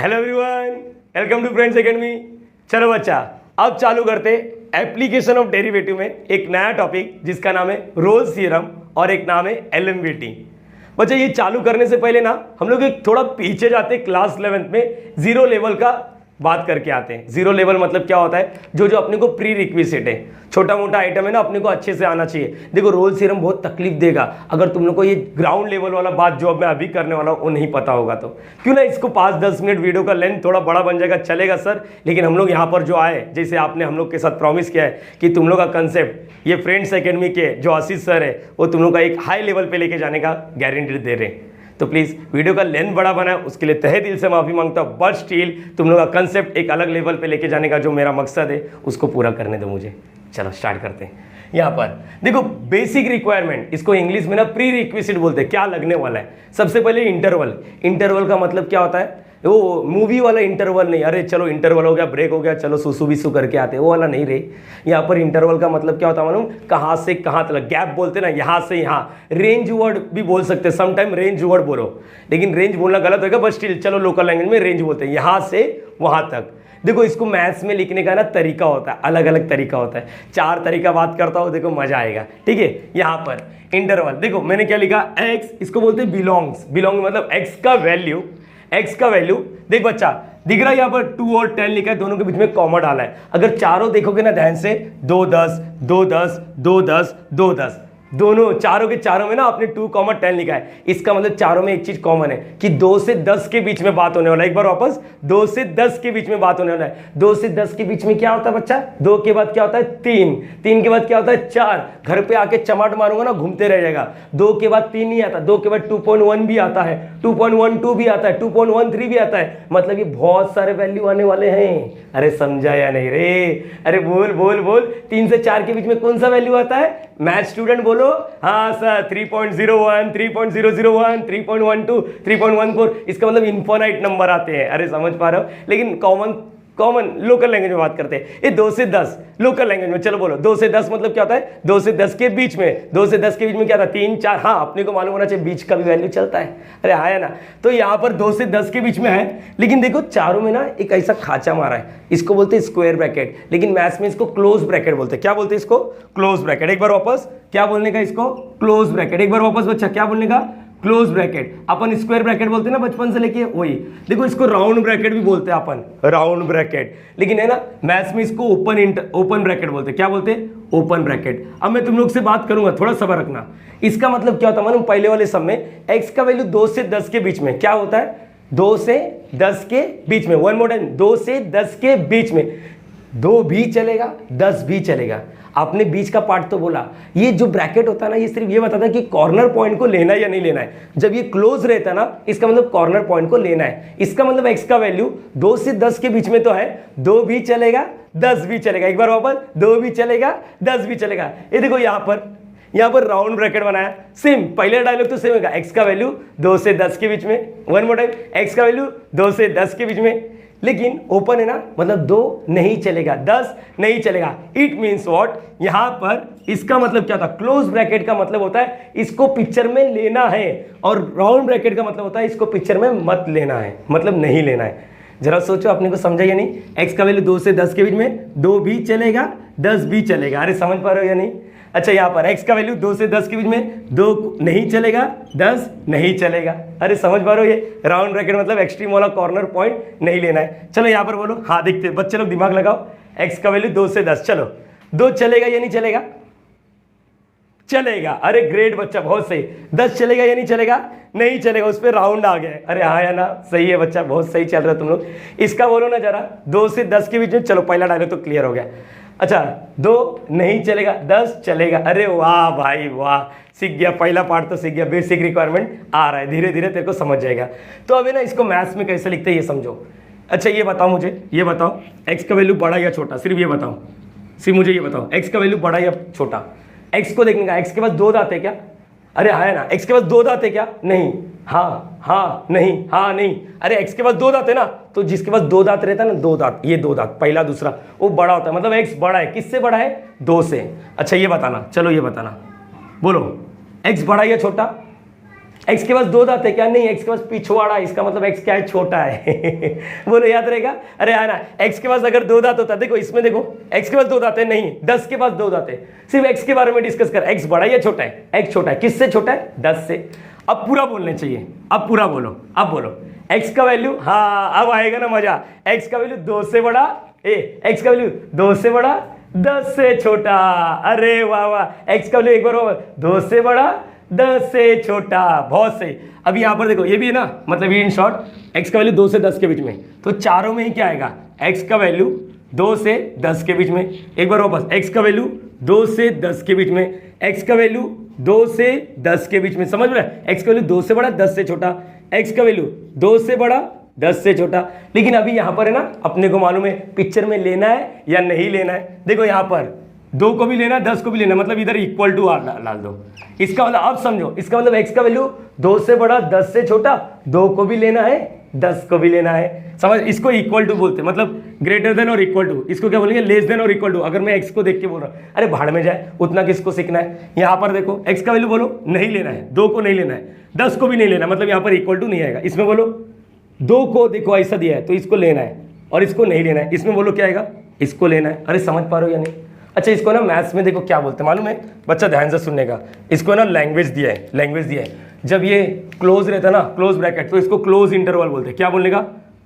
Hello everyone, welcome to friends academy. चलो बच्चा, अब चालू करते एप्लीकेशन ऑफ डेरिवेटिव में एक नया टॉपिक जिसका नाम है रोल्स थ्योरम और एक नाम है एलएमवीटी। बच्चा ये चालू करने से पहले ना हम लोग एक थोड़ा पीछे जाते क्लास 11th में जीरो लेवल का बात करके आते हैं। जीरो लेवल मतलब क्या होता है, जो जो अपने को प्री रिक्विजिट है, छोटा मोटा आइटम है ना, अपने को अच्छे से आना चाहिए। देखो रोल्स थ्योरम बहुत तकलीफ देगा अगर तुम लोग को ये ग्राउंड लेवल वाला बात जो अब मैं अभी करने वाला हूँ वो नहीं पता होगा तो। क्यों ना इसको 5-10 मिनट वीडियो का लेंथ थोड़ा बड़ा बन जाएगा, चलेगा सर। लेकिन हम लोग यहाँ पर जो आए, जैसे आपने हम लोग के साथ प्रॉमिस किया है कि तुम लोग का कंसेप्ट ये फ्रेंड्स एकेडमी के जो आशीष सर है वो तुम लोग का एक हाई लेवल पे लेके जाने का गारंटी दे रहे हैं। तो प्लीज़ वीडियो का लेंथ बड़ा बना है उसके लिए तहे दिल से माफ़ी मांगता हूँ, बट स्टिल तुम लोग का कंसेप्ट एक अलग लेवल पे लेके जाने का जो मेरा मकसद है उसको पूरा करने दो मुझे। चलो स्टार्ट करते हैं। यहाँ पर देखो बेसिक रिक्वायरमेंट, इसको इंग्लिश में ना प्री रिक्विजिट बोलते हैं। क्या लगने वाला है, सबसे पहले इंटरवल। इंटरवल का मतलब क्या होता है, वो मूवी वाला इंटरवल नहीं, अरे चलो इंटरवल हो गया, ब्रेक हो गया, चलो सुसु बिसु करके आते, वो वाला नहीं रही। यहाँ पर इंटरवल का मतलब क्या होता है मालूम, कहाँ से कहाँ तक, गैप बोलते ना, यहाँ से यहाँ। रेंज वर्ड भी बोल सकते हैं, समटाइम रेंज वर्ड बोलो, लेकिन रेंज बोलना गलत होगा, बट स्टिल चलो लोकल लैंग्वेज में रेंज बोलते हैं, यहाँ से वहाँ तक। देखो इसको मैथ्स में लिखने का ना तरीका होता है, अलग अलग तरीका होता है। 4 तरीका बात करता हूँ, देखो मजा आएगा, ठीक है। यहाँ पर इंटरवल देखो मैंने क्या लिखा, एक्स, इसको बोलते हैं बिलोंग्स। बिलोंग मतलब एक्स का वैल्यू, एक्स का वैल्यू। देख बच्चा दिख रहा है यहाँ पर 2 और 10 लिखा है, दोनों के बीच में कॉमा डाला है। अगर चारों देखोगे ना ध्यान से, 2 10 2 10 2 10 2 10, दोनों चारों के चारों में ना आपने 2, 10 लिखा है। इसका मतलब चारों में एक चीज कॉमन है कि 2 से 10 के बीच में बात होने वाला है। एक बार वापस, 2 से 10 के बीच में बात होने वाला है। 2 से 10 के बीच में क्या होता है बच्चा, 2 के बाद क्या होता है 3, 3 के बाद क्या होता है 4। घर पे आके चमाट मारूंगा ना, घूमते रह जाएगा। 2 के बाद 3 नहीं आता, 2 के बाद 2.1 भी आता है, 2.12 भी आता है, 2.13 भी आता है। मतलब ये बहुत सारे वैल्यू आने वाले हैं। अरे समझा या नहीं रे, अरे बोल बोल बोल। 3 से 4 के बीच में कौन सा वैल्यू आता है, मैथ स्टूडेंट बोलो। हाँ सर, 3.01 3.001 3.12 3.14, इसका मतलब इन्फिनाइट नंबर आते हैं। अरे समझ पा रहे हो, लेकिन कॉमन लोकल लैंग्वेज में बात करते हैं। ये 2 से 10 लोकल लैंग्वेज में, चलो बोलो 2 से 10 मतलब क्या होता है, 2 से 10 के बीच में। 2 से 10 के बीच में क्या था, 3 4, हाँ अपने को मालूम होना चाहिए बीच का भी वैल्यू चलता है। अरे आया ना, तो यहाँ पर 2 से 10 के बीच में है। लेकिन देखो चारों में ना एक ऐसा खाचा मारा है, इसको बोलते हैं स्क्वायर ब्रैकेट, लेकिन मैथ्स में इसको क्लोज ब्रैकेट बोलते हैं। क्या बोलते हैं इसको, क्लोज ब्रैकेट। एक बार वापस क्या बोलने का इसको, क्लोज ब्रैकेट। एक बार वापस बच्चा क्या बोलने का, क्लोज ब्रैकेट। अपन स्क्वायर ब्रैकेट बोलते हैं ना बचपन से लेके, वही। देखो इसको राउंड ब्रैकेट भी बोलते हैं अपन, राउंड ब्रैकेट, लेकिन है ना मैथ्स में इसको ओपन ब्रैकेट बोलते हैं। क्या बोलते हैं, ओपन ब्रैकेट। अब मैं तुम लोग से बात करूंगा, थोड़ा सब्र रखना। इसका मतलब क्या होता है मालूम, पहले वाले सब में एक्स का वैल्यू 2 से 10 के बीच में क्या होता है, 2 से 10 के बीच में। वन मोर टाइम, 2 से 10 के बीच में। 2 भी चलेगा, 10 भी चलेगा। आपने बीच का पार्ट तो बोला, ये जो ब्रैकेट होता है ना, ये सिर्फ ये बताता है कि कॉर्नर पॉइंट को लेना है या नहीं लेना है। जब ये क्लोज रहता है ना, इसका मतलब कॉर्नर पॉइंट को लेना है। इसका मतलब एक्स का वैल्यू 2 से 10 के बीच में तो है, 2 भी चलेगा 10 भी चलेगा। एक बार वापस, 2 भी चलेगा 10 भी चलेगा। ये देखो यहाँ पर राउंड ब्रैकेट बनाया, सेम पहले डायलॉग तो सेम होगा, एक्स का वैल्यू 2 से 10 के बीच में। वन मोर टाइम, एक्स का वैल्यू 2 से 10 के बीच में, लेकिन ओपन है ना, मतलब 2 नहीं चलेगा, 10 नहीं चलेगा। इट मीन्स व्हाट, यहां पर इसका मतलब क्या था, क्लोज ब्रैकेट का मतलब होता है इसको पिक्चर में लेना है, और राउंड ब्रैकेट का मतलब होता है इसको पिक्चर में मत लेना है, मतलब नहीं लेना है। जरा सोचो, अपने को समझा या नहीं, एक्स का वैल्यू 2 से 10 के बीच में, 2 भी चलेगा 10 भी चलेगा। अरे समझ पा रहे हो या नहीं। अच्छा यहाँ पर x का वैल्यू 2 से 10 के बीच में, 2 नहीं चलेगा 10 नहीं चलेगा। अरे समझ पा रहे हो, ये राउंड ब्रैकेट मतलब एक्सट्रीम वाला कॉर्नर पॉइंट नहीं लेना है। चलो यहाँ पर बोलो, हाँ देखते बच्चे लोग दिमाग लगाओ, x का वैल्यू 2 से 10, चलो 2 चलेगा या नहीं चलेगा, चलेगा। अरे ग्रेट बच्चा, बहुत सही। 10 चलेगा या नहीं चलेगा, नहीं चलेगा, उस पर राउंड आ गया। अरे हाँ या ना, सही है बच्चा, बहुत सही चल रहा है तुम लोग। इसका बोलो ना जरा, 2 से 10 के बीच में, चलो पहला डायलॉग तो क्लियर हो गया। अच्छा 2 नहीं चलेगा 10 चलेगा। अरे वाह भाई वाह, सीख गया, पहला पार्ट तो सीख गया। बेसिक रिक्वायरमेंट आ रहा है, धीरे धीरे तेरे को समझ जाएगा। तो अभी ना इसको मैथ्स में कैसे लिखते हैं ये समझो। अच्छा ये बताओ मुझे, ये बताओ एक्स का वैल्यू बड़ा या छोटा, सिर्फ ये बताओ, सिर्फ मुझे ये बताओ, एक्स का वैल्यू बड़ा या छोटा। एक्स को देखने का, एक्स के पास 2 दांत है क्या, अरे हाँ है ना, एक्स के पास 2 दांत है क्या, नहीं, हाँ हाँ नहीं, हाँ नहीं। अरे एक्स के पास 2 दांत है ना, तो जिसके पास 2 दांत रहता है ना, 2 दांत, ये 2 दांत पहला दूसरा, वो बड़ा होता है, मतलब एक्स बड़ा है। किससे बड़ा है, 2 से। अच्छा ये बताना, चलो ये बताना, बोलो एक्स बड़ा या छोटा, x के पास 2 दांत है क्या? नहीं, x के पास पिछवाड़ा, इसका मतलब x क्या है? छोटा है। बोलो याद रहेगा? अरे है ना, x के पास अगर 2 दांत होता, देखो इसमें देखो x के पास 2 दांत है, नहीं 10 के पास 2 दांत है। सिर्फ x के बारे में डिस्कस कर, x बड़ा या छोटा है? x छोटा है। किससे छोटा है? 10 से। अब पूरा बोलने चाहिए, अब पूरा बोलो, अब बोलो x का वैल्यू, हाँ अब आएगा ना मजा। x का वैल्यू 2 से बड़ा, x का वैल्यू 2 से बड़ा 10 से छोटा। अरे वाह वाह, x का वैल्यू एक बार 2 से बड़ा 10 से छोटा, बहुत सही। अब यहाँ पर देखो ये भी है ना, मतलब ये इन शॉर्ट x का वैल्यू 2 से 10 के बीच में, तो चारों में ही क्या आएगा? x का वैल्यू 2 से 10 के बीच में। एक बार वापस, x का वैल्यू 2 से 10 के बीच में, x का वैल्यू 2 से 10 के बीच में, समझ में? x का वैल्यू 2 से बड़ा 10 से छोटा, x का वैल्यू 2 से बड़ा 10 से छोटा। लेकिन अभी यहाँ पर है ना, अपने को मालूम है पिक्चर में लेना है या नहीं लेना है। देखो यहाँ पर 2 को भी लेना है, 10 को भी लेना है, मतलब इधर इक्वल टू डाल दो। इसका मतलब आप समझो, इसका मतलब x का वैल्यू 2 से बड़ा 10 से छोटा, 2 को भी लेना है 10 को भी लेना है, समझ? इसको इक्वल टू बोलते हैं, मतलब ग्रेटर देन और इक्वल टू। इसको क्या बोलेंगे? लेस देन और इक्वल टू। अगर मैं x को देख के बोल रहा हूँ, अरे भाड़ में जाए, उतना किसको सीखना है? यहाँ पर देखो x का वैल्यू बोलो नहीं लेना है, 2 को नहीं लेना है, 10 को भी नहीं लेना, मतलब यहाँ पर इक्वल टू नहीं आएगा। इसमें बोलो 2 को देखो ऐसा दिया है तो इसको लेना है और इसको नहीं लेना है, इसमें बोलो क्या आएगा? इसको लेना है। अरे समझ पा रहे हो या नहीं? अच्छा, इसको ना मैथ्स में देखो क्या बोलते हैं मालूम है बच्चा? ध्यान से सुनने का। इसको ना लैंग्वेज दिया है, लैंग्वेज दिया है। जब ये क्लोज रहता है ना, क्लोज ब्रैकेट, तो इसको क्लोज इंटरवल बोलते हैं। क्या बोलने का?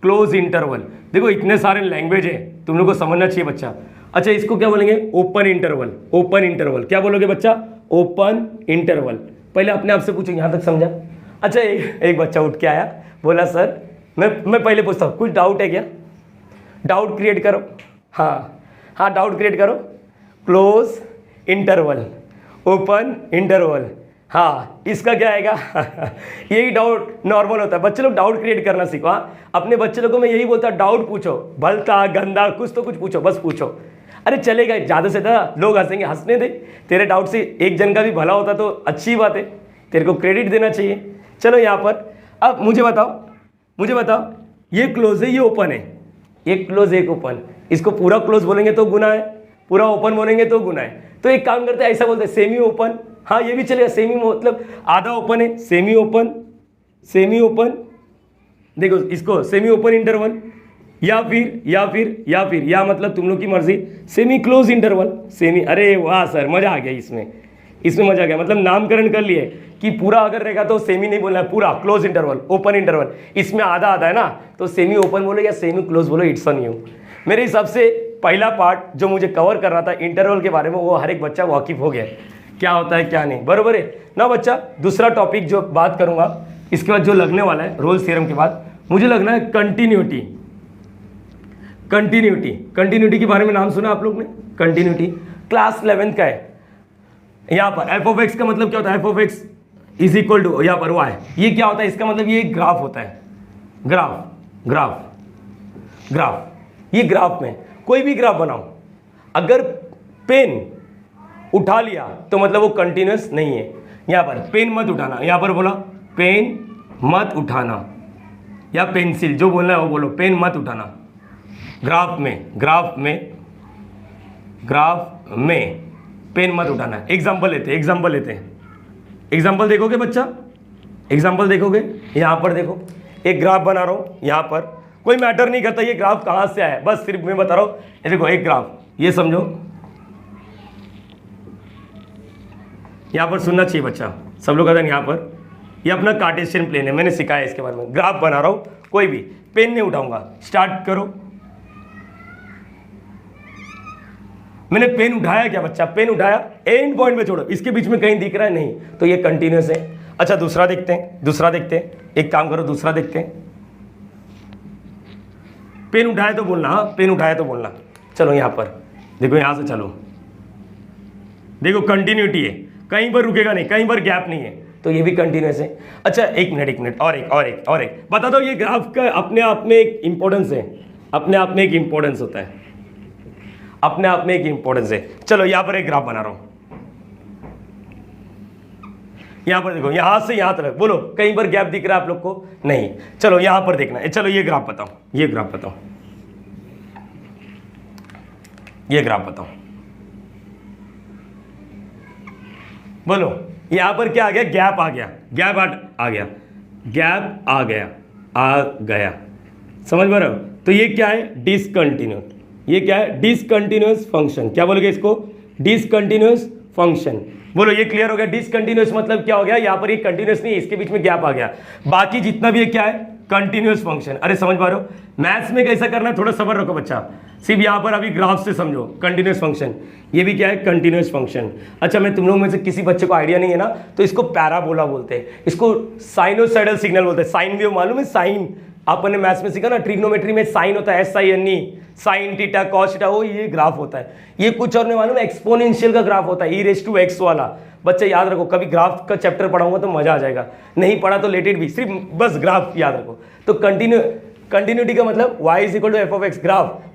Close interval. देखो इतने सारे लैंग्वेज है, तुम लोग को समझना चाहिए बच्चा। अच्छा, इसको क्या बोलेंगे? Open interval. ओपन इंटरवल क्या बोलोगे बच्चा? Open interval. पहले अपने आप से पूछो, यहाँ तक समझा? अच्छा, एक बच्चा उठ के आया, बोला सर मैं पहले पूछता हूँ, कुछ डाउट है क्या? डाउट क्रिएट करो। हाँ डाउट क्रिएट करो। क्लोज इंटरवल, ओपन इंटरवल, हाँ इसका क्या आएगा? यही डाउट नॉर्मल होता है। बच्चे लोग डाउट क्रिएट करना सीखो। अपने बच्चे लोगों को मैं यही बोलता, डाउट पूछो, भलता गंदा कुछ तो कुछ पूछो, बस पूछो। अरे चलेगा, ज़्यादा से ज़्यादा लोग हंसेंगे, हंसने दे। तेरे डाउट से एक जन का भी भला होता तो अच्छी बात है, तेरे को क्रेडिट देना चाहिए। चलो यहाँ पर अब मुझे बताओ ये क्लोज है ये ओपन है, एक क्लोज एक ओपन, इसको पूरा क्लोज बोलेंगे तो गुना है, पूरा ओपन बोलेंगे तो गुना है। तो एक काम करते हैं, ऐसा बोलते हैं सेमी ओपन। हाँ ये भी चलेगा, सेमी मतलब आधा ओपन है, सेमी ओपन, सेमी ओपन। देखो इसको सेमी ओपन इंटरवल, या मतलब तुम लोग की मर्जी, सेमी क्लोज इंटरवल, सेमी। अरे वाह सर, मजा आ गया इसमें मजा आ गया। मतलब नामकरण कर लिए कि पूरा अगर रहेगा तो सेमी नहीं बोलना है, पूरा क्लोज इंटरवल, ओपन इंटरवल। इसमें आधा है ना, तो सेमी ओपन बोलो या सेमी क्लोज बोलो, इट्स ऑन यू। मेरे हिसाब से पहला पार्ट जो मुझे कवर कर रहा था इंटरवल के बारे में, वो हर एक बच्चा वाकिफ हो गया, क्या होता है क्या नहीं, बरोबर है ना बच्चा? दूसरा टॉपिक जो बात करूंगा इसके बाद जो लगने वाला है रोल्स थ्योरम के बाद, मुझे लगना है कंटिन्यूटी। कंटिन्यूटी के बारे में नाम सुना आप लोग ने? कंटिन्यूटी क्लास 11th का है। यहाँ पर एफ ऑफ एक्स का मतलब क्या होता है? F of x is equal to यहाँ पर वाई। ये क्या होता है? इसका मतलब ये ग्राफ होता है, ग्राफ। ये ग्राफ में कोई भी ग्राफ बनाओ, अगर पेन उठा लिया तो मतलब वो कंटिन्यूस नहीं है। यहाँ पर पेन मत उठाना, यहाँ पर बोला पेन मत उठाना, या पेंसिल जो बोलना है वो बोलो, पेन मत उठाना। ग्राफ में पेन मत उठाना। एग्जाम्पल लेते हैं। एग्जाम्पल देखोगे बच्चा? एग्जाम्पल देखोगे? यहाँ पर देखो, एक ग्राफ बना रहा हूँ, यहाँ पर कोई मैटर नहीं करता ये ग्राफ कहाँ से आया, बस सिर्फ मैं बता रहा हूँ। ये देखो एक ग्राफ, ये समझो, यहाँ पर सुनना चाहिए बच्चा, सब लोग कहते हैं यहाँ पर, ये अपना कार्टेशियन प्लेन है, मैंने सिखाया इसके बारे में। ग्राफ बना रहा हूँ, कोई भी पेन नहीं उठाऊंगा, स्टार्ट करो। मैंने पेन उठाया क्या बच्चा? पेन उठाया, एंड पॉइंट में छोड़ो, इसके बीच में कहीं दिख रहा है नहीं, तो ये कंटिन्यूस है। अच्छा दूसरा देखते हैं, एक काम करो दूसरा देखते हैं। पेन उठाया तो बोलना, हाँ पेन उठाया तो बोलना। चलो यहाँ पर देखो, यहाँ से चलो, देखो कंटिन्यूटी है, कहीं पर रुकेगा नहीं, कहीं पर गैप नहीं है, तो ये भी कंटिन्यूस है। अच्छा एक मिनट और एक बता दो, ये ग्राफ का अपने आप में एक इंपॉर्टेंस है, अपने आप में एक इंपॉर्टेंस होता है, अपने आप में एक इंपॉर्टेंस है। चलो यहाँ पर एक ग्राफ बना रहा हूं, यहाँ पर देखो, यहाँ से यहाँ तक, बोलो कहीं पर गैप दिख रहा है आप लोग को? नहीं। चलो यहाँ पर देखना है, चलो ये ग्राफ बताओ, ये ग्राफ बताओ, बोलो यहाँ पर क्या आ गया, गैप आ गया, गैप आ गया, गैप आ गया, आ गया, समझ पा रहे हो? तो ये क्या है, डिसकंटिन्यूस, ये क्या है, डिसकंटिन्यूस फंक्शन। क्या बोलोगे इसको, डिसकंटिन्यूस फंक्शन। बोलो ये क्लियर हो गया। डिसकंटिन्यूस मतलब क्या हो गया, यहाँ पर ये कंटिन्यूस नहीं, इसके बीच में गैप आ गया, बाकी जितना भी ये क्या है, कंटिन्यूस फंक्शन। अरे समझ पा रहे हो? मैथ्स में कैसा करना है, थोड़ा सब्र रखो बच्चा, सिर्फ यहाँ पर अभी ग्राफ से समझो। कंटिन्यूस फंक्शन, ये भी क्या है, कंटिन्यूस फंक्शन। अच्छा, मैं तुम लोग में से किसी बच्चे को आइडिया नहीं है ना, तो इसको पैराबोला बोलते हैं, इसको साइनोसाइडल सिग्नल बोलते हैं। साइन वेव मालूम है, साइन अपन ने मैथ्स में सीखा ना, ट्रिग्नोमेट्री में साइन होता है, SINE, sine theta cos theta, वो ये ग्राफ होता है। ये कुछ और नहीं मालूम, एक्सपोनेंशियल का ग्राफ होता है, e⁻x वाला। बच्चे याद रखो, कभी ग्राफ का चैप्टर पढ़ाऊंगा तो मजा आ जाएगा, नहीं पढ़ा तो लेट इट बी, सिर्फ बस ग्राफ याद रखो। तो कंटिन्यूटी का मतलब y = f(x),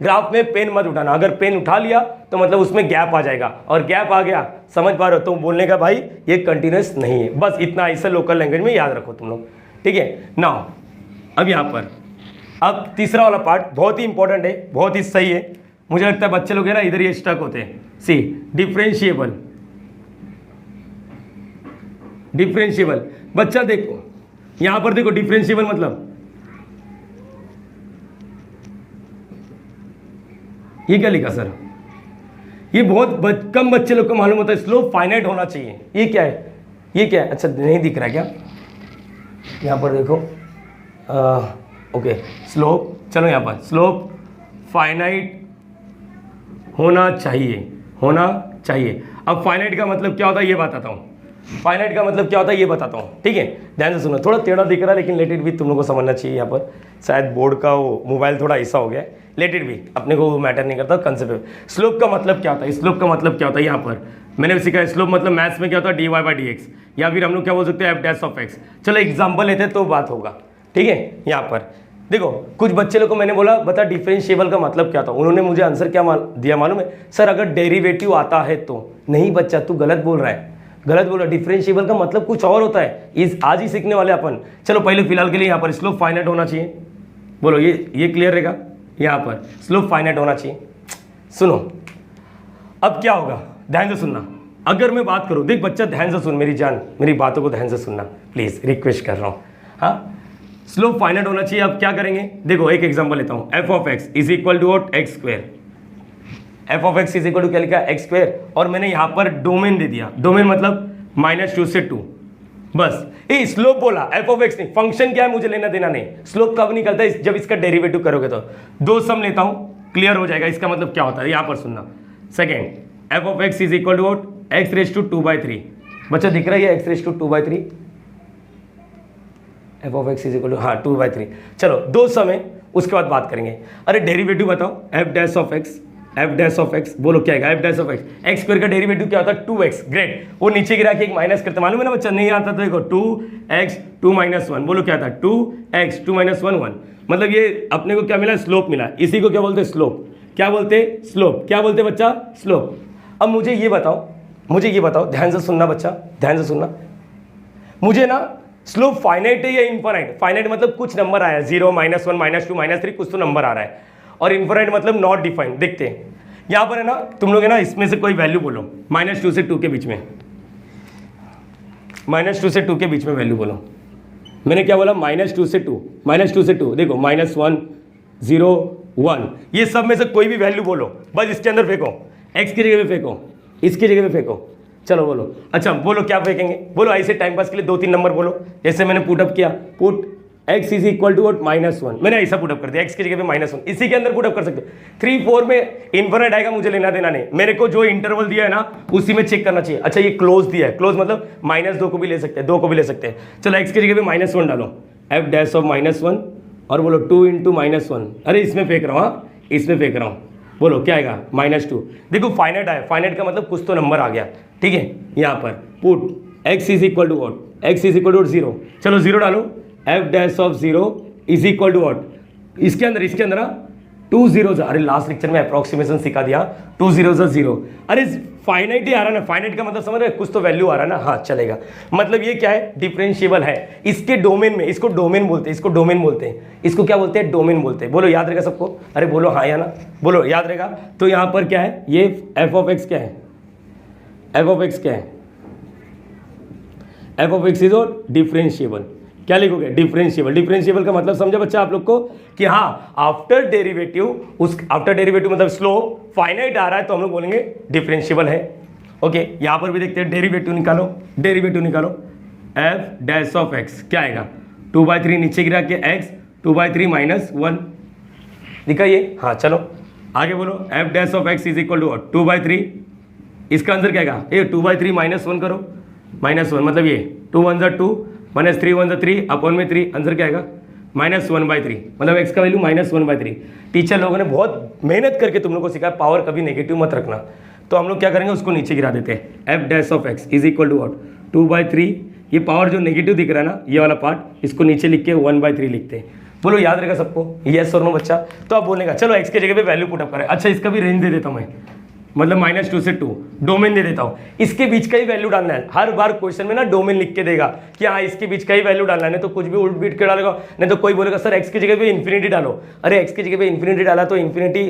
ग्राफ में पेन मत उठाना, अगर पेन उठा लिया तो मतलब उसमें गैप आ जाएगा, और गैप आ गया, समझ पा रहे हो, तो बोलने का भाई ये कंटिन्यूस नहीं है। बस इतना, ऐसा लोकल लैंग्वेज में याद रखो तुम लोग, ठीक है ना। अब यहाँ पर अब तीसरा वाला पार्ट बहुत ही इंपॉर्टेंट है, बहुत ही सही है, मुझे लगता है बच्चे लोग है ना इधर ये स्टक होते हैं। सी डिफरेंशिएबल, डिफरेंशिएबल बच्चा देखो, यहां पर देखो डिफरेंशिएबल मतलब ये क्या लिखा सर, ये बहुत कम बच्चे लोग को मालूम होता है, स्लोप फाइनाइट होना चाहिए। ये क्या है, ये क्या है, अच्छा नहीं दिख रहा क्या, यहां पर देखो, ओके स्लोप, चलो यहाँ पर स्लोप फाइनाइट होना चाहिए, होना चाहिए। अब फाइनाइट का मतलब क्या होता है ये बताता हूँ, फाइनाइट का मतलब क्या होता है ये बताता हूँ, ठीक है, ध्यान से सुनो। थोड़ा टेढ़ा दिख रहा है लेकिन लेट इट भी तुम लोगों को समझना चाहिए। यहाँ पर शायद बोर्ड का वो मोबाइल थोड़ा ऐसा हो गया, लेट इट भी, अपने को मैटर नहीं करता कंसेप्ट। स्लोप का मतलब क्या होता है, स्लोप का मतलब क्या होता है, यहाँ पर मैंने भी सीखा है स्लोप मतलब मैथ्स में क्या होता है, dy/dx, या फिर हम लोग क्या बोल सकते हैं f'(x). चलो एग्जाम्पल लेते हैं तो बात होगा, ठीक है। यहाँ पर देखो कुछ बच्चे लोग को मैंने बोला बता डिफरेंशिएबल का मतलब क्या था, उन्होंने मुझे आंसर क्या दिया मालूम है, सर अगर डेरिवेटिव आता है तो। नहीं बच्चा, तू गलत बोल रहा है, गलत बोल रहा है, डिफरेंशिएबल का मतलब कुछ और होता है, इस आज ही सीखने वाले अपन। चलो पहले फिलहाल के लिए यहाँ पर स्लोप फाइनाइट होना चाहिए, बोलो ये क्लियर रहेगा, यहाँ पर स्लोप फाइनाइट होना चाहिए। सुनो अब क्या होगा, ध्यान से सुनना, अगर मैं बात करूँ, देख बच्चा ध्यान से सुन, मेरी जान, मेरी बातों को ध्यान से सुनना प्लीज, रिक्वेस्ट कर रहा हूँ। हाँ, स्लोप फाइनाइट होना चाहिए। अब क्या करेंगे, देखो एक एग्जांपल लेता हूं, f(x) = x², f(x) = क्या लिखा, x², और मैंने यहां पर डोमेन दे दिया, डोमेन मतलब -2 से 2, बस। ये स्लोप बोला, f(x) नहीं, फंक्शन क्या है मुझे लेना देना नहीं, स्लोप कब निकलता है, जब इसका डेरिवेटिव करोगे तो। दो सम लेता हूं, क्लियर हो जाएगा इसका मतलब क्या होता है, यहां पर सुनना। सेकेंड, f(x) = x⁻²/3, बच्चा दिख रहा है ये x⁻²/3, f(x) = हाँ 2/3। चलो दो समय, उसके बाद बात करेंगे। अरे डेरिवेटिव बताओ, f'(x), बोलो क्या है f'(x), x² का डेरिवेटिव क्या होता है 2x, ग्रेट। वो नीचे गिरा के एक माइनस करते, मालूम है ना बच्चा, नहीं आता तो देखो 2x 2 - 1, बोलो क्या था 2x 2 - 1 1, मतलब ये अपने को क्या मिला, स्लोप मिला। इसी को क्या बोलते हैं, स्लोप। क्या बोलते हैं, स्लोप। क्या बोलते हैं बच्चा, स्लोप। अब मुझे ये बताओ, ध्यान से सुनना बच्चा, ध्यान से सुनना, मुझे ना स्लोप फाइनाइट है या इनफाइनाइट, फाइनाइट मतलब कुछ नंबर आया, 0 -1 -2 -3 कुछ तो नंबर आ रहा है, और इनफाइनाइट मतलब नॉट डिफाइंड। देखते हैं यहाँ पर है ना, तुम लोग है ना इसमें से कोई वैल्यू बोलो, -2 से 2 के बीच में, -2 से 2 के बीच में वैल्यू बोलो। मैंने क्या बोला, -2 से 2, देखो -1 0 1, ये सब में से कोई भी वैल्यू बोलो, बस इसके अंदर फेंको, x की जगह पे फेंको, इसकी जगह पे फेंको, चलो बोलो। अच्छा बोलो क्या फेंकेंगे, बोलो ऐसे टाइम पास के लिए 2-3 नंबर बोलो। जैसे मैंने पुटअप किया, पुट x = -1, मैंने ऐसा पुटअप कर दिया, x की जगह पे -1, इसी के अंदर पुटअप कर सकते हो। 3 4 में इन्फिनिट आएगा, मुझे लेना देना नहीं, मेरे को जो इंटरवल दिया है ना उसी में चेक करना चाहिए। अच्छा ये क्लोज दिया है, क्लोज मतलब -2 को भी ले सकते हैं, 2 को भी ले सकते हैं। चलो x की जगह पे -1 डालो, f'(-1), और बोलो 2 × -1, अरे इसमें फेंक रहा हूँ, हाँ इसमें फेंक रहा हूँ, बोलो क्या आएगा, -2। देखो फाइनाइट आया, फाइनाइट का मतलब कुछ तो नंबर आ गया, ठीक है। यहाँ पर पुट x = what, x = 0, चलो 0 डालो, f'(0) = what, इसके अंदर ना 2 zeros, अरे लास्ट लेक्चर में अप्रोक्सीमेशन सिखा दिया, 2 zeros 0, अरे फाइनाइट ही आ रहा ना, फाइनाइट का मतलब समझ रहे, कुछ तो वैल्यू आ रहा ना, हाँ चलेगा। मतलब ये क्या है, डिफरेंशिएबल है, इसके डोमेन में, इसको डोमेन बोलते हैं, इसको क्या बोलते हैं, डोमेन बोलते हैं। बोलो याद रहेगा सबको, अरे बोलो हाँ या ना, बोलो याद रहेगा। तो यहाँ पर क्या है, ये f(x) क्या है, f(x) क्या है, एफ ऑफ एक्स इज और डिफरेंशिएबल। क्या लिखोगे? डिफरेंशिएबल। डिफरेंशिएबल का मतलब समझा बच्चा आप लोग को कि हाँ आफ्टर डेरिवेटिव, उस आफ्टर डेरिवेटिव मतलब स्लोप फाइनाइट आ रहा है तो हम लोग बोलेंगे डिफरेंशिएबल है। ओके, यहाँ पर भी देखते हैं डेरिवेटिव निकालो, डेरिवेटिव निकालो। एफ डैश ऑफ एक्स क्या आएगा? 2/3 नीचे गिरा के एक्स 2/3 माइनस 1 दिखा ये। हाँ चलो आगे बोलो। F dash of x is equal to 2/3, इसका आंसर क्या आएगा? ये 2/3 माइनस 1 करो, माइनस 1 मतलब ये 2 1 ज़ा 2 माइनस 3 1 ज़ा 3 अपॉन में 3, आंसर क्या आएगा? -1/3, मतलब x का वैल्यू -1/3। टीचर लोगों ने बहुत मेहनत करके तुम लोग को सिखाया पावर कभी नेगेटिव मत रखना, तो हम लोग क्या करेंगे उसको नीचे गिरा देते हैं। F dash of x is equal to what? 2/3, ये पावर जो नेगेटिव दिख रहा है ना ये वाला पार्ट, इसको नीचे लिख के 1/3 लिखते हैं। बोलो याद रहेगा सबको? यस और नो बच्चा? तो आप बोलेगा चलो x के जगह पे वैल्यू पुट अप करें। अच्छा इसका भी रेंज दे देता हूँ मैं, मतलब -2 से 2 डोमेन दे देता हूँ। इसके बीच का ही वैल्यू डालना है। हर बार क्वेश्चन में ना डोमेन लिख के देगा कि हाँ इसके बीच का ही वैल्यू डालना है, नहीं तो कुछ भी उल्ट बीट के डालेगा। नहीं तो कोई बोलेगा सर एक्स की जगह पे इन्फिनिटी डालो। अरे एक्स की जगह पे इन्फिनिटी डाला तो infinity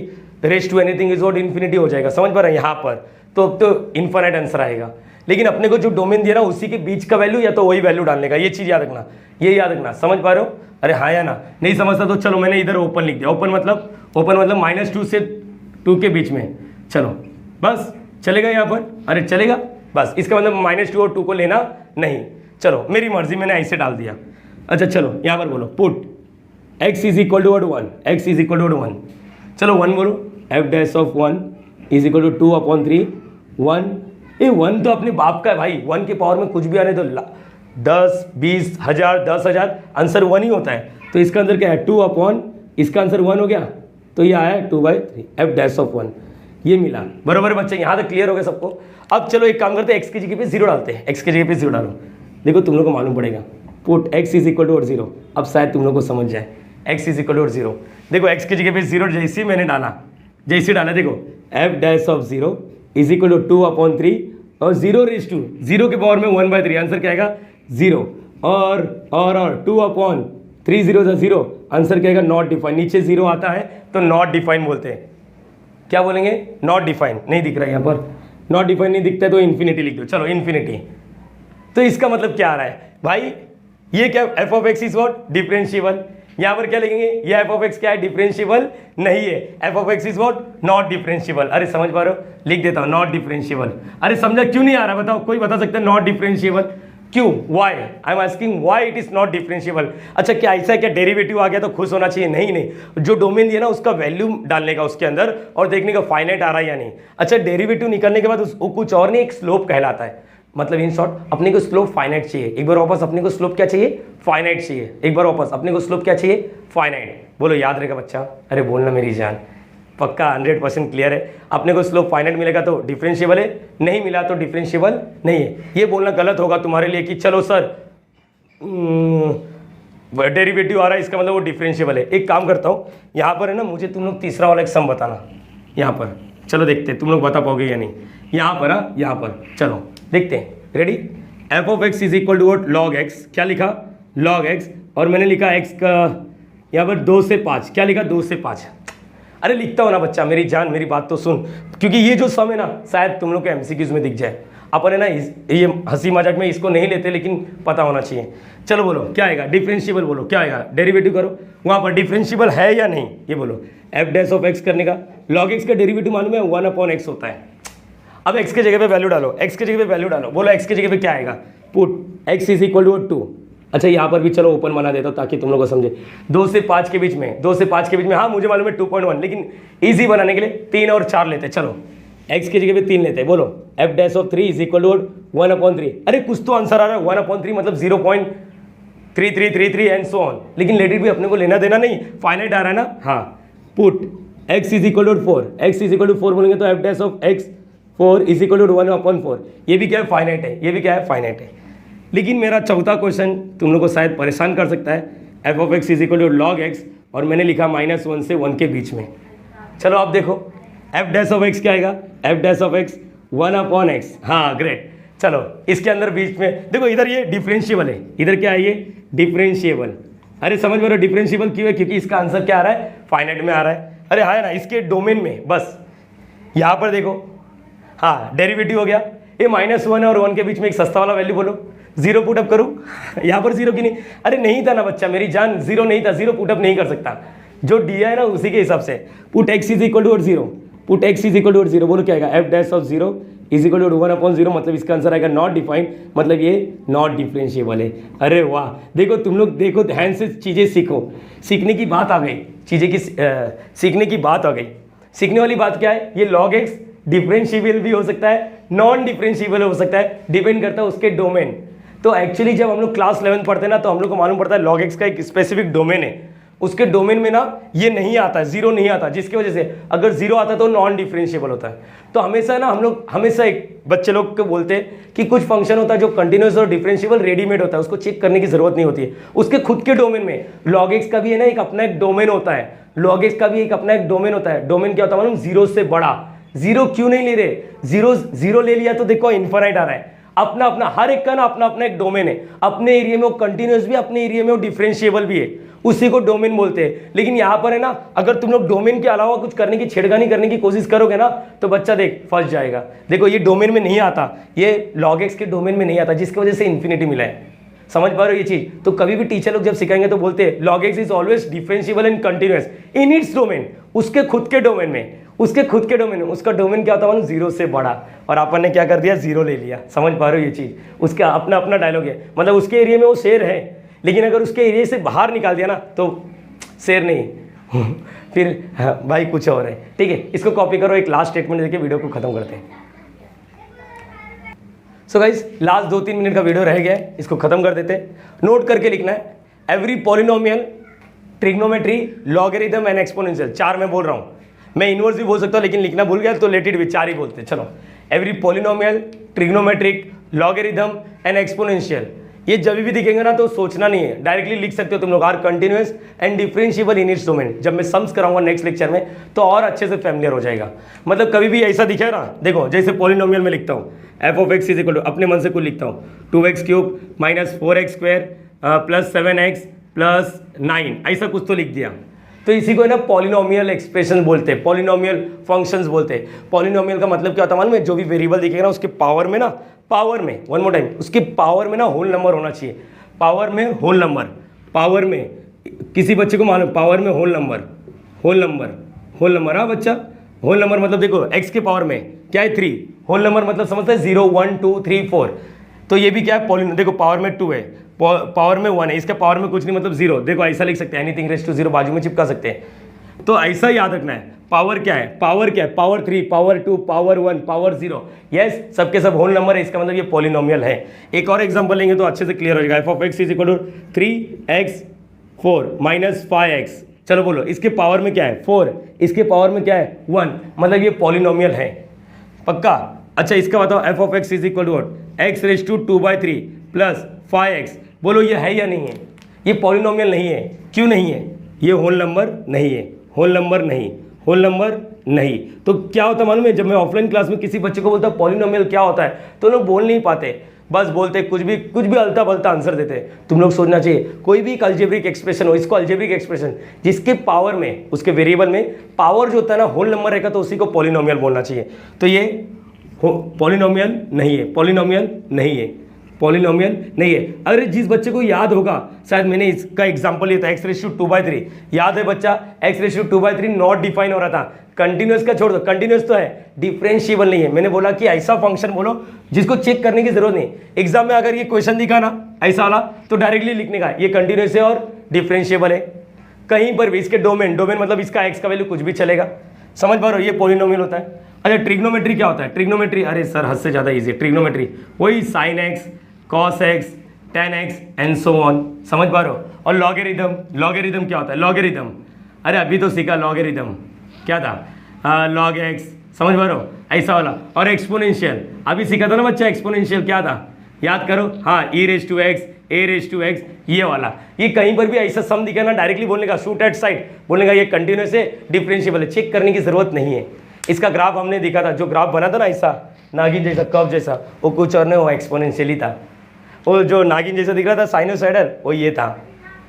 raise to anything is what infinity हो जाएगा, समझ पा रहे हैं? यहाँ पर तो इन्फिनिट आंसर आएगा। लेकिन अपने को जो डोमेन दिया ना उसी के बीच का वैल्यू या तो वही वैल्यू डालने का, ये चीज़ याद रखना, ये याद रखना। समझ पा रहे हो? अरे हाँ या ना? नहीं समझता तो चलो मैंने इधर ओपन लिख दिया। ओपन मतलब -2 से 2 के बीच में। चलो बस चलेगा यहाँ पर? अरे चलेगा बस, इसका मतलब -2 और 2 को लेना नहीं। चलो मेरी मर्जी, मैंने ऐसे डाल दिया। अच्छा चलो यहाँ पर बोलो put x is equal to 1, x is equal to 1। चलो 1 बोलो। F dash of 1 is equal to 2/3 1। ये 1 तो अपने बाप का है भाई, 1 के पावर में कुछ भी आने तो 10 20 1000 10,000 आंसर 1 ही होता है। तो इसका आंसर क्या है? 2 इसका आंसर 1 हो गया, तो ये आया 2/3 एफ डैश ऑफ 1, ये मिला। बराबर बच्चे, यहाँ तक क्लियर हो गया सबको? अब चलो एक काम करते हैं, x की जगह पे 0 डालते हैं। x की जगह पे 0 डालो, देखो तुम लोग को मालूम पड़ेगा। Put x is equal to 0, अब शायद तुम लोग को समझ जाए। x इज इक्वल टू 0, देखो x की जगह पे 0 जैसे मैंने डाला, जैसे डाला देखो f dash of 0 is equal to 2/3 और 0 रेज टू 0 के पावर में 1/3, आंसर क्या आएगा? 0 और 2/3 0 ज़ा 0, आंसर क्या आएगा? Not define. नीचे 0 आता है तो नॉट डिफाइन बोलते हैं। क्या बोलेंगे? Not define. नहीं दिख रहा है यहाँ पर, नॉट डिफाइन नहीं दिखता है तो इन्फिनिटी लिख दो। चलो इन्फिनिटी, तो इसका मतलब क्या आ रहा है भाई? ये क्या? F of x is what? Differentiable. यहाँ पर क्या लिखेंगे? ये एफ ऑफ एक्स क्या है? डिफरेंशिएबल नहीं है। F of x is what? Not differentiable. अरे समझ पा रहे हो? लिख देता हूँ नॉट डिफरेंशिएबल। अरे समझा क्यों नहीं आ रहा बताओ? कोई बता सकता है नॉट डिफरेंशिएबल क्यों? Why? I am asking why it is not differentiable. अच्छा क्या ऐसा है क्या डेरिवेटिव आ गया तो खुश होना चाहिए? नहीं नहीं, जो डोमेन दिया ना उसका वैल्यू डालने का उसके अंदर और देखने का फाइनाइट आ रहा है या नहीं। अच्छा डेरिवेटिव निकलने के बाद वो कुछ और नहीं, एक स्लोप कहलाता है। मतलब इन शॉर्ट अपने को स्लोप फाइनाइट चाहिए। एक बार वापस अपने को स्लोप क्या चाहिए? फाइनाइट चाहिए। एक बार वापस अपने को स्लोप क्या चाहिए? फाइनाइट। बोलो याद रहेगा बच्चा? अरे बोलना मेरी जान, पक्का 100% क्लियर है? अपने को स्लोप फाइनाइट मिलेगा तो डिफरेंशिएबल है, नहीं मिला तो डिफरेंशिएबल नहीं है। ये बोलना गलत होगा तुम्हारे लिए कि चलो सर डेरिवेटिव आ रहा है इसका मतलब वो डिफरेंशिएबल है। एक काम करता हूँ, यहाँ पर है ना, मुझे तुम लोग तीसरा वाला एक सम बताना। यहाँ पर चलो देखते हैं तुम लोग बता पाओगे या नहीं। यहाँ पर हाँ, यहाँ पर चलो देखते हैं। Ready? F of x is equal to what? Log x. क्या लिखा? Log x. और मैंने लिखा एक्स का यहाँ पर 2 से 5। क्या लिखा? 2 से 5। अरे लिखता हो ना बच्चा, मेरी जान मेरी बात तो सुन, क्योंकि ये जो सम है ना शायद तुम लोग के एमसीक्यूज में दिख जाए। अपन है ना ये हंसी मजाक में इसको नहीं लेते, लेकिन पता होना चाहिए। चलो बोलो क्या आएगा? डिफरेंशिएबल बोलो क्या आएगा? डेरिवेटिव करो वहाँ पर, डिफरेंशिएबल है या नहीं ये बोलो। एफ डैश ऑफ एक्स करने का, लॉग एक्स का डेरिवेटिव मालूम है 1/x होता है। अब x के जगह पे वैल्यू डालो, x के जगह पे वैल्यू डालो। बोलो x के जगह पे क्या आएगा? Put x is equal to 2। अच्छा यहाँ पर भी चलो ओपन बना देता हूँ ताकि तुम लोग को समझे। 2 से 5 के बीच में, 2 से 5 के बीच में, हाँ मुझे मालूम है 2.1, लेकिन इजी बनाने के लिए 3 और 4 लेते हैं। चलो x की जगह पे 3 लेते हैं। बोलो f dash of 3 is equal to 1/3। अरे कुछ तो आंसर आ रहा है 1/3 मतलब 0.3333 एंड सो ऑन, लेकिन लेट इट भी अपने को लेना देना नहीं, फाइनाइट आ रहा है ना। हाँ put x is equal to 4, x is equal to 4 बोलेंगे तो f dash of x 4 is equal to 1/4। ये भी क्या है? फाइनाइट है। ये भी क्या है? फाइनाइट है। लेकिन मेरा चौथा क्वेश्चन तुम लोग को शायद परेशान कर सकता है। F of x is equal to log x और मैंने लिखा -1 से 1 के बीच में। चलो आप देखो एफ डैश ऑफ एक्स क्या आएगा? F dash of x 1/x। हाँ ग्रेट। चलो इसके अंदर बीच में देखो, इधर ये डिफरेंशिएबल है, इधर क्या है? ये डिफरेंशिएबल। अरे समझ में रहो डिफरेंशिएबल क्यों है? क्योंकि इसका आंसर क्या आ रहा है? फाइनाइट में आ रहा है। अरे हाँ ना, इसके डोमेन में। बस यहाँ पर देखो, हाँ डेरिवेटिव हो गया। ये -1 और 1 के बीच में एक सस्ता वाला वैल्यू बोलो, जीरो पुटअप करूँ यहाँ पर जीरो की नहीं, अरे नहीं था ना बच्चा मेरी जान, जीरो नहीं था, जीरो पुटअप नहीं कर सकता, जो दिया है ना उसी के हिसाब से। Put x is equal to और zero, put x is equal to और जीरो, बोलो क्या आएगा, f dash of zero is equal to 1/0, मतलब इसका आंसर आएगा नॉट डिफाइंड, मतलब ये नॉट डिफरेंशिएबल है। अरे वाह, देखो तुम लोग देखो ध्यान से चीज़ें सीखो, सीखने की बात आ गई, चीज़ें की सीखने की बात आ गई। सीखने वाली बात क्या है, ये लॉग एक्स डिफरेंशिएबल भी हो सकता है, नॉन डिफरेंशिएबल हो सकता है, डिपेंड करता है उसके डोमेन। तो एक्चुअली जब हम लोग क्लास 11 पढ़ते हैं ना, तो हम लोग को मालूम पड़ता है लॉग एक्स का एक स्पेसिफिक डोमेन है, उसके डोमेन में ना ये नहीं आता, जीरो नहीं आता, जिसकी वजह से अगर जीरो आता तो नॉन डिफरेंशिएबल होता है। तो हमेशा ना हम लोग हमेशा एक बच्चे लोग को बोलते हैं कि कुछ फंक्शन होता है जो कंटिन्यूस और डिफरेंशिएबल रेडीमेड होता है, उसको चेक करने की जरूरत नहीं होती है, उसके खुद के डोमेन में। लॉग एक्स का भी है ना एक अपना एक डोमेन होता है, लॉग एक्स का भी एक अपना एक डोमेन होता है। डोमेन क्या होता है मालूम, जीरो से बड़ा। जीरो क्यों नहीं ले रहे, जीरो ले लिया तो देखो इन्फिनाइट आ रहा है। अपना अपना हर एक का ना अपना अपना एक डोमेन है, अपने एरिया में वो कंटिन्यूस भी, अपने एरिया में वो डिफरेंशिएबल भी है, उसी को डोमेन बोलते हैं। लेकिन यहां पर है ना, अगर तुम लोग डोमेन के अलावा कुछ करने की छेड़खानी करने की कोशिश करोगे ना, तो बच्चा देख फंस जाएगा। देखो ये डोमेन में नहीं आता, ये लॉग एक्स के डोमेन में नहीं आता, जिसकी वजह से इन्फिनिटी मिला है। समझ पा रहे हो ये चीज? तो कभी भी टीचर लोग जब सिखाएंगे तो बोलते हैं log x is always differentiable and continuous in its domain, उसके खुद के डोमेन में, उसके खुद के डोमेन में। उसका डोमेन क्या होता है, जीरो से बड़ा, और अपन ने क्या कर दिया, जीरो ले लिया। समझ पा रहे हो ये चीज? उसका अपना अपना डायलॉग है, मतलब उसके एरिया में वो शेर है, लेकिन अगर उसके एरिया से बाहर निकाल दिया ना तो शेर नहीं फिर भाई कुछ और है। ठीक है, इसको कॉपी करो, एक लास्ट स्टेटमेंट देके वीडियो को खत्म करते हैं। सो गाइस, लास्ट 2-3 मिनट का वीडियो रह गया है, इसको खत्म कर देते हैं। नोट करके लिखना है, every polynomial, trigonometry, logarithm and exponential. 4 मैं बोल रहा हूँ, मैं इनवर्स भी बोल सकता हूँ, लेकिन लिखना भूल गया तो लेट इट बी, 4 ही बोलते हैं। चलो, every polynomial, trigonometric, logarithm and exponential. ये जब भी दिखेंगे ना तो सोचना नहीं है, डायरेक्टली लिख सकते हो तुम लोग, are continuous and differentiable in its domain. जब मैं सम्स कराऊंगा नेक्स्ट लेक्चर में तो और अच्छे से फैमिलियर हो जाएगा। मतलब कभी भी ऐसा दिखे ना, देखो जैसे पॉलिनोमियल में लिखता हूँ f of x is equal to, अपने मन से कुछ लिखता हूँ 2x³ minus 4x² plus 7x plus 9, ऐसा कुछ तो लिख दिया। तो इसी को है ना पॉलिनोमियल एक्सप्रेशन बोलते हैं, पॉलिनोमियल फंक्शंस बोलते हैं। पॉलिनोमियल का मतलब क्या होता है मालूम है, जो भी वेरिएबल दिखेगा ना उसके पावर में ना, पावर में, वन मोर टाइम, उसके पावर में ना होल नंबर होना चाहिए। पावर में होल नंबर, पावर में, किसी बच्चे को मालूम पावर में whole number, whole number, whole number. हाँ बच्चा, होल नंबर मतलब देखो x के पावर में क्या है 3, होल नंबर मतलब समझते हैं 0 1 2 3 4। तो ये भी क्या है पॉलिनोमियल, देखो पावर में 2 है, पावर में 1 है, इसका पावर में कुछ नहीं मतलब 0। देखो ऐसा लिख सकते हैं, एनीथिंग रेज़ टू 0 बाजू में चिपका सकते हैं। तो ऐसा याद रखना है, पावर क्या है, पावर क्या है, power 3, power 2, power 1, power 0। Yes, सबके सब होल नंबर है, इसका मतलब ये पॉलिनोमियल है। एक और एग्जांपल लेंगे तो अच्छे से क्लियर हो जाएगा। F of x is equal to 3x4 minus 5x। चलो बोलो, इसके पावर में क्या है 4, इसके पावर में क्या है 1, मतलब ये पॉलिनोमियल है पक्का। अच्छा इसका बताओ, f of x is equal to x raise to 2/3 plus 5x। बोलो ये है या नहीं है? ये पॉलिनोमियल नहीं है। क्यों नहीं है? ये होल नंबर नहीं है, होल नंबर नहीं, होल नंबर नहीं। तो क्या होता है मालूम है, जब मैं ऑफलाइन क्लास में किसी बच्चे को बोलता पॉलिनोमियल क्या होता है, तो लोग बोल नहीं पाते, बस बोलते कुछ भी अलता बलता आंसर देते। तुम लोग सोचना चाहिए, कोई भी अलजेब्रिक एक्सप्रेशन हो, इसको अलजेब्रिक एक्सप्रेशन जिसके पावर में, उसके वेरिएबल में पावर जो होता है ना होल नंबर रहेगा, तो उसी को पॉलिनोमियल बोलना चाहिए। तो ये पॉलिनोमियल नहीं है, पॉलिनोमियल नहीं है, पॉलिनोमियल नहीं है। अगर जिस बच्चे को याद होगा, शायद मैंने इसका एग्जांपल लिया था x⁻²/3, याद है बच्चा, x⁻²/3 नॉट डिफाइन हो रहा था। कंटिन्यूअस का छोड़ दो, कंटिन्यूअस तो है, डिफरेंशिएबल नहीं है। मैंने बोला कि ऐसा फंक्शन बोलो जिसको चेक करने की जरूरत नहीं। एग्जाम में अगर ये क्वेश्चन दिखा ना ऐसा वाला, तो डायरेक्टली लिखने का ये कंटिन्यूअस है और डिफरेंशिएबल है। कहीं पर भी इसके डोमेन मतलब इसका एक्स का वैल्यू कुछ भी चलेगा। समझ पा रहे हो, ये पॉलिनोमियल होता है। अच्छा ट्रिग्नोमेट्री क्या होता है? ट्रिग्नोमेट्री, अरे सर हद से ज़्यादा ईजी है ट्रिग्नोमेट्री, वही sine x, cos x, ten x and so on. समझ पा रहे हो? और लॉगरिथम, लॉगरिथम क्या होता है? लॉगरिथम, अरे अभी तो सीखा लॉगरिथम क्या था, लॉग एक्स, समझ पा रहे हो, ऐसा वाला। और एक्सपोनेंशियल अभी सीखा था ना बच्चा, एक्सपोनेंशियल क्या था याद करो, हाँ e⁻x, a⁻x, ये वाला। ये कहीं पर भी ऐसा सम दिखा ना, डायरेक्टली बोलने का, शूट एट साइड बोलने का, ये कंटिन्यूस है, डिफरेंशिएबल है, चेक करने की जरूरत नहीं है। इसका ग्राफ हमने दिखा था, जो ग्राफ बना था ना ऐसा नागिन जैसा, कर्व जैसा, वो कुछ और नहीं, वो एक्सपोनेंशियल ही था। वो जो नागिन जैसा दिख रहा था साइनोसाइडल, वो ये था।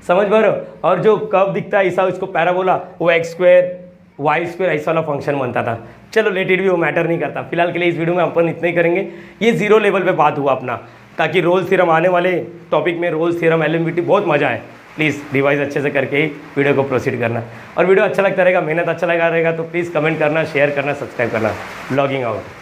समझ पा रहे हो? और जो कर्व दिखता है ऐसा, उसको पैराबोला, वो x² y² ऐसा वाला फंक्शन बनता था। चलो लेट इट भी, वो मैटर नहीं करता। फिलहाल के लिए इस वीडियो में अपन इतना ही करेंगे। ये जीरो लेवल पे बात हुआ अपना। ताकि रोल्स थ्योरम आने वाले टॉपिक में रोल्स थ्योरम एलएमवीटी बहुत मजा आए। प्लीज़ रिवाइज अच्छे से करके ही वीडियो को प्रोसीड करना। और वीडियो अच्छा लगता रहेगा, मेहनत अच्छा लगा रहेगा तो प्लीज़ कमेंट करना, शेयर करना, सब्सक्राइब करना। Logging out.